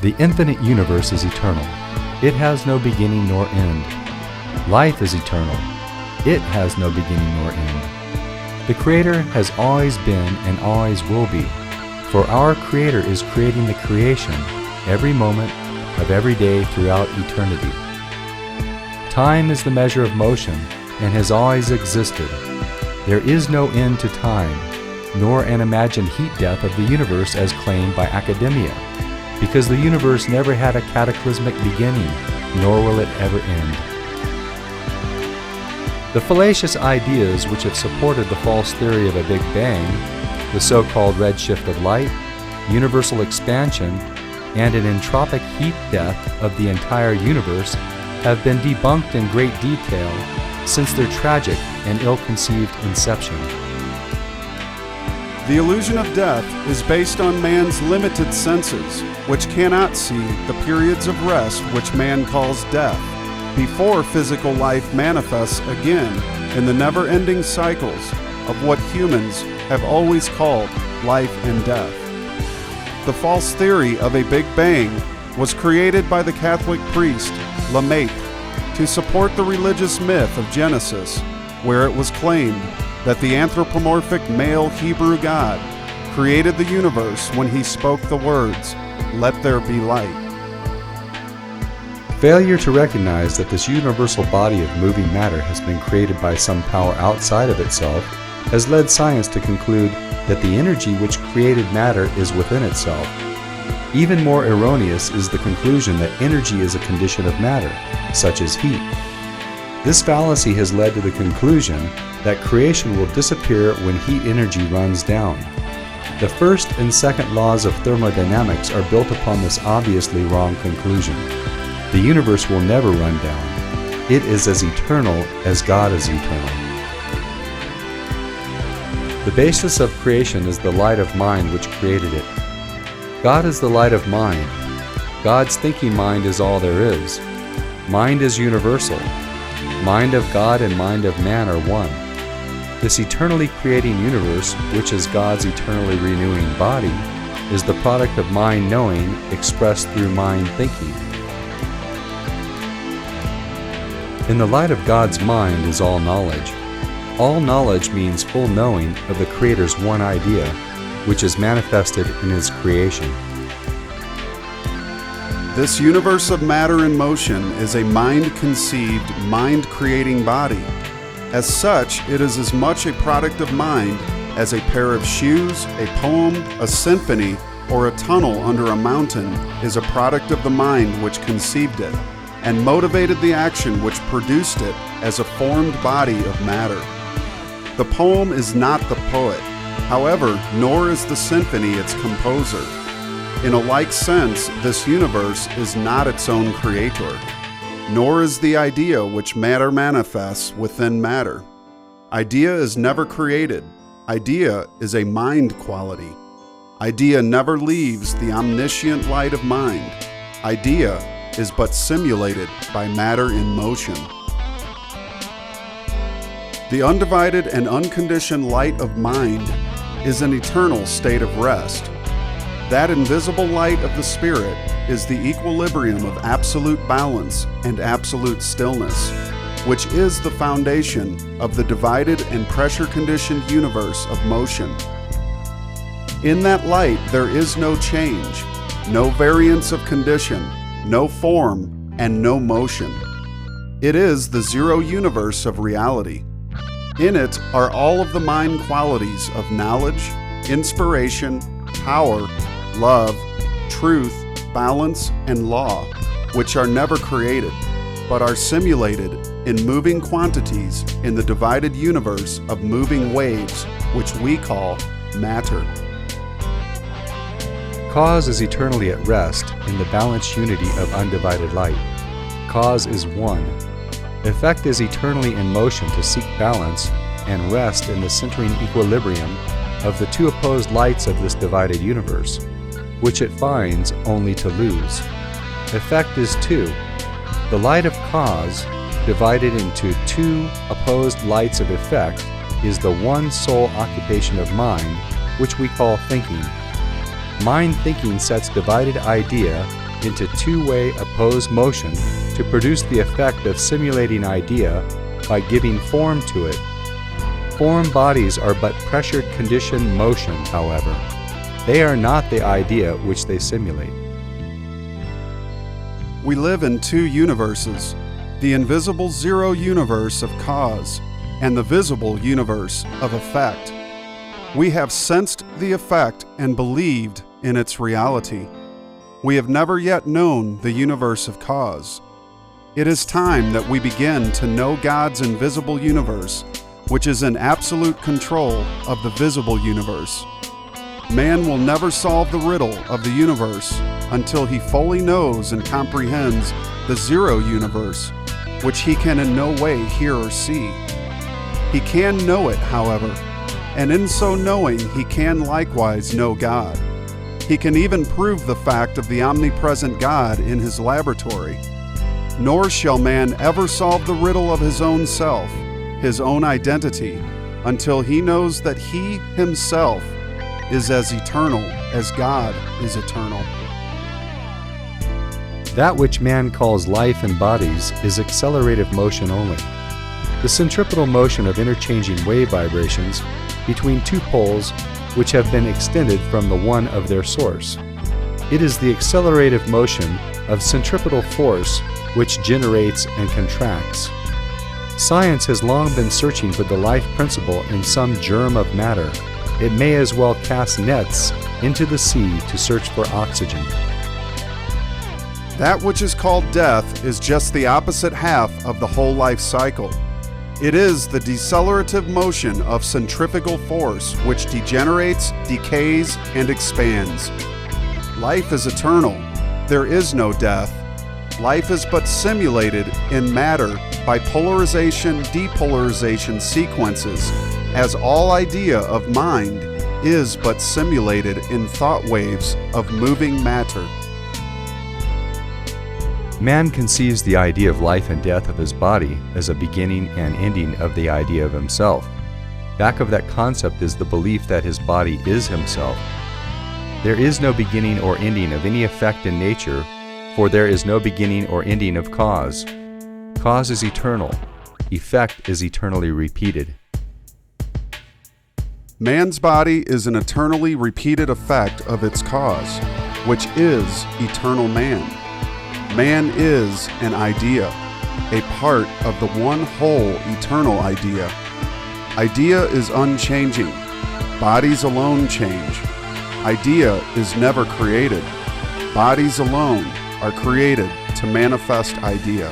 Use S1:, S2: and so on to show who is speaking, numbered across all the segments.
S1: The infinite universe is eternal. It has no beginning nor end. Life is eternal. It has no beginning nor end. The Creator has always been and always will be, for our Creator is creating the creation every moment of every day throughout eternity. Time is the measure of motion and has always existed. There is no end to time, nor an imagined heat death of the universe as claimed by academia, because the universe never had a cataclysmic beginning, nor will it ever end. The fallacious ideas which have supported the false theory of a Big Bang, the so-called redshift of light, universal expansion, and an entropic heat death of the entire universe have been debunked in great detail since their tragic and ill-conceived inception.
S2: The illusion of death is based on man's limited senses, which cannot see the periods of rest which man calls death, before physical life manifests again in the never-ending cycles of what humans have always called life and death. The false theory of a Big Bang was created by the Catholic priest Lamaitre to support the religious myth of Genesis, where it was claimed that the anthropomorphic male Hebrew God created the universe when he spoke the words, "Let there be light."
S1: Failure to recognize that this universal body of moving matter has been created by some power outside of itself has led science to conclude that the energy which created matter is within itself. Even more erroneous is the conclusion that energy is a condition of matter, such as heat. This fallacy has led to the conclusion that creation will disappear when heat energy runs down. The first and second laws of thermodynamics are built upon this obviously wrong conclusion. The universe will never run down. It is as eternal as God is eternal. The basis of creation is the light of mind which created it. God is the light of mind. God's thinking mind is all there is. Mind is universal. Mind of God and mind of man are one. This eternally creating universe, which is God's eternally renewing body, is the product of mind knowing expressed through mind thinking. In the light of God's mind is all knowledge. All knowledge means full knowing of the Creator's one idea, which is manifested in His creation.
S2: This universe of matter in motion is a mind-conceived, mind-creating body. As such, it is as much a product of mind as a pair of shoes, a poem, a symphony, or a tunnel under a mountain is a product of the mind which conceived it and motivated the action which produced it as a formed body of matter. The poem is not the poet, however, nor is the symphony its composer. In a like sense, this universe is not its own creator, nor is the idea which matter manifests within matter. Idea is never created. Idea is a mind quality. Idea never leaves the omniscient light of mind. Idea is but simulated by matter in motion. The undivided and unconditioned light of mind is an eternal state of rest. That invisible light of the Spirit is the equilibrium of absolute balance and absolute stillness, which is the foundation of the divided and pressure-conditioned universe of motion. In that light there is no change, no variance of condition, no form, and no motion. It is the zero universe of reality. In it are all of the mind qualities of knowledge, inspiration, power, love, truth, balance, and law, which are never created, but are simulated in moving quantities in the divided universe of moving waves, which we call matter.
S1: Cause is eternally at rest in the balanced unity of undivided light. Cause is one. Effect is eternally in motion to seek balance and rest in the centering equilibrium of the two opposed lights of this divided universe, which it finds only to lose. Effect is two. The light of cause, divided into two opposed lights of effect, is the one sole occupation of mind, which we call thinking. Mind thinking sets divided idea into two-way opposed motion to produce the effect of simulating idea by giving form to it. Form bodies are but pressured conditioned motion, however. They are not the idea which they simulate.
S2: We live in two universes, the invisible zero universe of cause and the visible universe of effect. We have sensed the effect and believed in its reality. We have never yet known the universe of cause. It is time that we begin to know God's invisible universe, which is in absolute control of the visible universe. Man will never solve the riddle of the universe until he fully knows and comprehends the zero universe, which he can in no way hear or see. He can know it, however, and in so knowing he can likewise know God. He can even prove the fact of the omnipresent God in his laboratory. Nor shall man ever solve the riddle of his own self, his own identity, until he knows that he himself is as eternal as God is eternal.
S1: That which man calls life in bodies is accelerative motion only. The centripetal motion of interchanging wave vibrations between two poles which have been extended from the one of their source. It is the accelerative motion of centripetal force which generates and contracts. Science has long been searching for the life principle in some germ of matter. It may as well cast nets into the sea to search for oxygen.
S2: That which is called death is just the opposite half of the whole life cycle. It is the decelerative motion of centrifugal force which degenerates, decays, and expands. Life is eternal. There is no death. Life is but simulated in matter by polarization-depolarization sequences, as all idea of mind is but simulated in thought waves of moving matter.
S1: Man conceives the idea of life and death of his body as a beginning and ending of the idea of himself. Back of that concept is the belief that his body is himself. There is no beginning or ending of any effect in nature, for there is no beginning or ending of cause. Cause is eternal. Effect is eternally repeated.
S2: Man's body is an eternally repeated effect of its cause, which is eternal man. Man is an idea, a part of the one whole eternal idea. Idea is unchanging. Bodies alone change. Idea is never created. Bodies alone are created to manifest idea.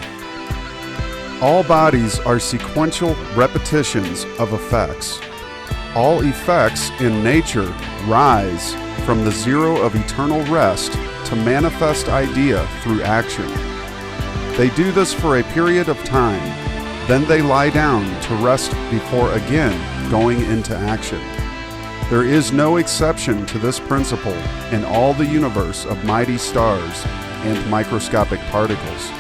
S2: All bodies are sequential repetitions of effects. All effects in nature rise from the zero of eternal rest to manifest idea through action. They do this for a period of time, then they lie down to rest before again going into action. There is no exception to this principle in all the universe of mighty stars and microscopic particles.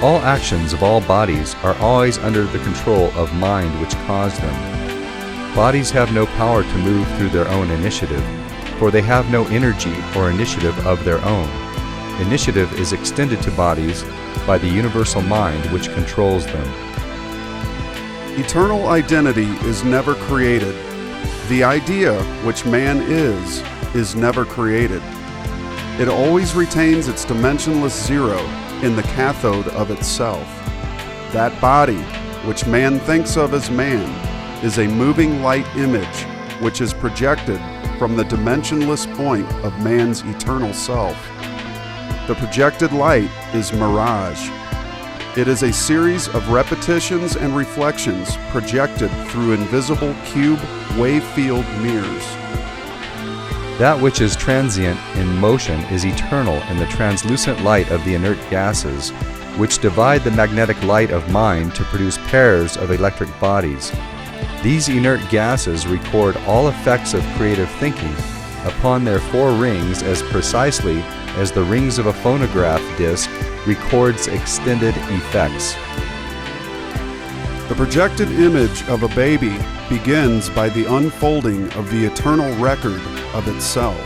S1: All actions of all bodies are always under the control of mind which caused them. Bodies have no power to move through their own initiative, for they have no energy or initiative of their own. Initiative is extended to bodies by the universal mind which controls them.
S2: Eternal identity is never created. The idea which man is never created. It always retains its dimensionless zero in the cathode of itself. That body, which man thinks of as man, is a moving light image which is projected from the dimensionless point of man's eternal self. The projected light is mirage. It is a series of repetitions and reflections projected through invisible cube wave field mirrors.
S1: That which is transient in motion is eternal in the translucent light of the inert gases, which divide the magnetic light of mind to produce pairs of electric bodies. These inert gases record all effects of creative thinking upon their four rings as precisely as the rings of a phonograph disc records extended effects.
S2: The projected image of a baby begins by the unfolding of the eternal record of itself.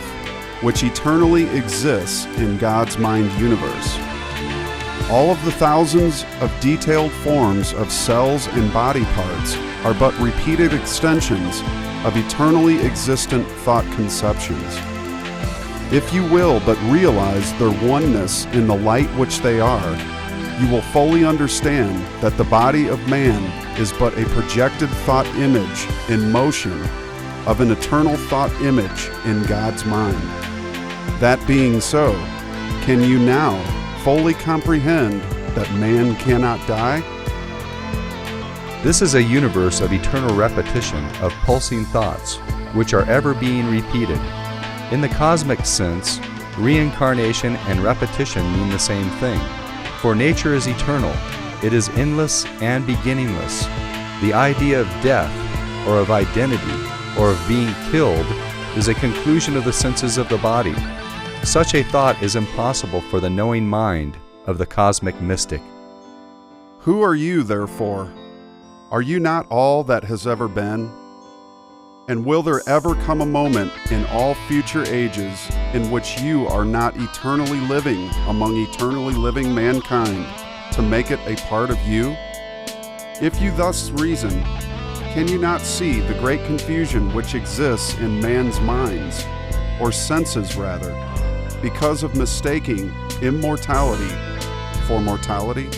S2: which eternally exists in God's mind universe. All of the thousands of detailed forms of cells and body parts are but repeated extensions of eternally existent thought conceptions. If you will but realize their oneness in the light which they are, you will fully understand that the body of man is but a projected thought image in motion of an eternal thought image in God's mind. That being so, can you now fully comprehend that man cannot die?
S1: This is a universe of eternal repetition of pulsing thoughts, which are ever being repeated. In the cosmic sense, reincarnation and repetition mean the same thing. For nature is eternal, it is endless and beginningless. The idea of death, or of identity, or of being killed, is a conclusion of the senses of the body. Such a thought is impossible for the knowing mind of the cosmic mystic.
S2: Who are you, therefore? Are you not all that has ever been? And will there ever come a moment in all future ages in which you are not eternally living among eternally living mankind to make it a part of you? If you thus reason, can you not see the great confusion which exists in man's minds, or senses rather, because of mistaking immortality for mortality?